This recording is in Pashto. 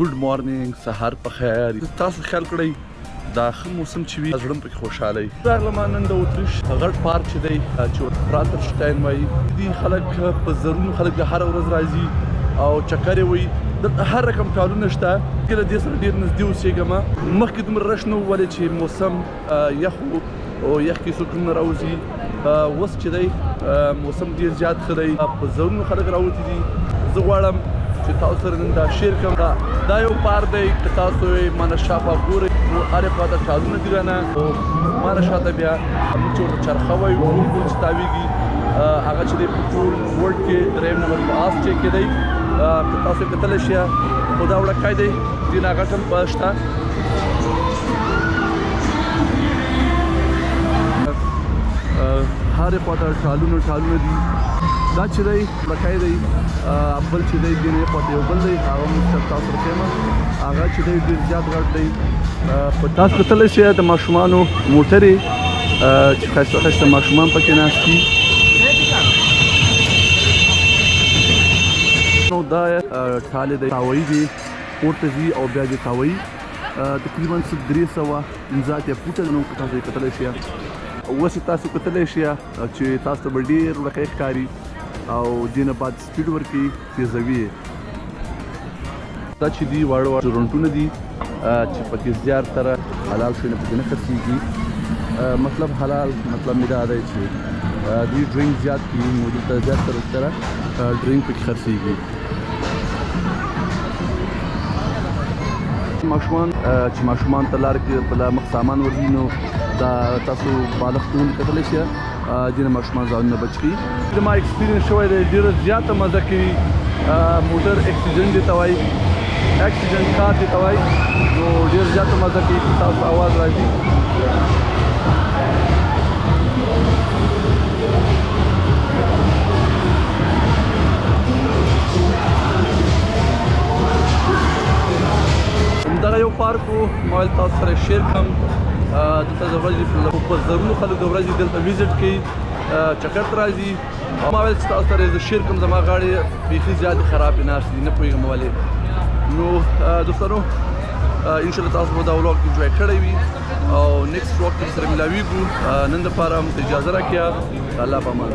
ګډ مارنینګ، سهار په خیر. تاسو خیال کړئ دا ښه موسم چې وي زړه پکې خوشحاله وي. راغلم نن د اتریش غټ پارک چې دی چې پراترشټاین وایي، دي خلک په زرونو خلک د هره ورځ راځي او چکر یې وایي. دلته هر رقم ټالونه شته. که له دې سره ډېر نږدې اوسېږم. مخکې دومره رش نه و ولې چې موسم یخ و او یخ کې څوک نه راوځي. اوس چې دی موسم ډېر زیات ښه دی، په زرونو خلک راوتي دي. زه غواړم چې تاسو سره نن دا شیر کړم. دا یو پارک دی، که تاسو یې مانه شاوخوا ګورئ نو هرې خواته ټالونه دي رانه او مانه شاته بیا موږ چې ورته چرخه وایو ګول ګول چې تاویږي، هغه چې دی په ټول ورلډ کې درېیم نمبر په آسټریا کې دی. که تاسو یې کتلی شئ خو دا وړکی دی، دې نه غټ هم شته. هرې خواته ټالونه دي. دا چې دی وړکی دی. بل چې دی دې خواته یو بل دی، هغه موږ تاسو سره ښیم. هغه چې دی ډېر زیات غټ دی. تاسو کتلی شئ د ماشومانو موټرې چې ښایسته ښایسته ماشومان پکې ناست دي. نو دا ټالې د تاوایي دي، پورته ځي او بیا دې تاوایي. تقریبا 350 فوټه نو که تاسو یې کتلی شئ. اوس یې تاسو کتلی شئ چې تاسو ته به ډېر وړکی ښکاري او دې نه بعد سپیډ ورکوي، تیزوي یې. دا چې دي واړه رسټورنټونه دي چې پکې زیاتره حلال شی نه پکې نه خرڅېږي. مطلب حلال مطلب مې دا دی چې دوی ډرینک زیات کوي نو دلته زیاتره ډرینک پکې خرڅېږي. ماشومان ته لار کې په مخ سامان ورځي نو دا تاسو بالښتونه کتلی شئ. دې نه ماشومان ځانونه بچ کړي. زما ایکسپیرینس شوی دی، ډېره زیاته مزه کوي. موټر اکسیجن دې ته وایي، اکسیجن کار دې ته وایي، نو ډېر زیاته مزه کوي چې تاسو اواز راځي. همدغه یو پارک و، ما ویل تاسو سره شیر کړم. دلته د ورځې په زرونو خلک د ورځې دلته ویزټ کوي، چکر ته راځي. ما ویل چې تاسو سره زه شیر کړم. زما غاړې بیخي زیاتې خرابې ناستې دي، نه پوهېږم ولې. نو دوستانو انشاءالله تاسو به دا ولاګ انجوای کړی وي او نیکسټ ولاګ کې سره ملاویږو. نن دپاره موږ ته اجازه راکړه. الله په امان.